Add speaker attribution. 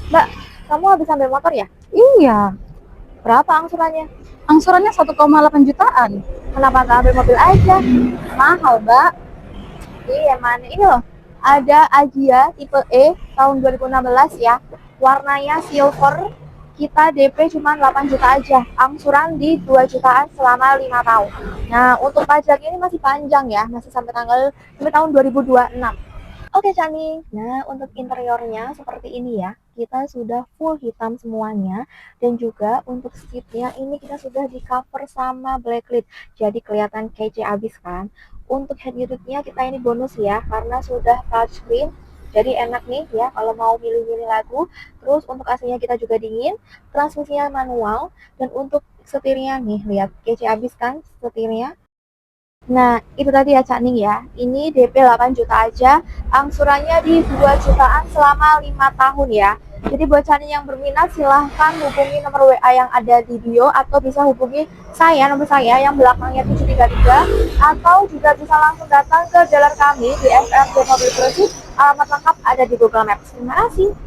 Speaker 1: Mbak, kamu habis ambil motor ya?
Speaker 2: Iya,
Speaker 1: Berapa angsurannya?
Speaker 2: angsurannya 1,8 jutaan.
Speaker 1: Kenapa nggak ambil mobil aja?
Speaker 2: Mahal, Mbak.
Speaker 1: Iya, mana ini loh. Ada Agia tipe E tahun 2016 ya. Warnanya silver. Kita DP cuma 8 juta aja. Angsuran di 2 jutaan selama 5 tahun. Nah, untuk pajak ini masih panjang ya. Masih sampai tahun 2026. Oke, Cani. Nah, untuk interiornya seperti ini ya. Kita sudah full hitam semuanya. Dan juga untuk seatnya ini kita sudah di cover sama blacklit. Jadi kelihatan kece abis kan. Untuk head unitnya kita ini bonus ya. Karena sudah touchscreen. Jadi enak nih ya kalau mau milih-milih lagu. Terus untuk AC-nya kita juga dingin. Transmisinya manual. Dan untuk setirnya nih, lihat kece abis kan setirnya. Nah, itu tadi ya Cak Ning ya. Ini DP 8 juta aja, angsurannya di 2 jutaan selama 5 tahun ya. Jadi buat Cak Ning yang berminat silahkan hubungi nomor WA yang ada di bio atau bisa hubungi saya, nomor saya yang belakangnya 733 atau juga bisa langsung datang ke dealer kami di FRD Mobil Gresik. Alamat lengkap ada di Google Maps. Terima kasih.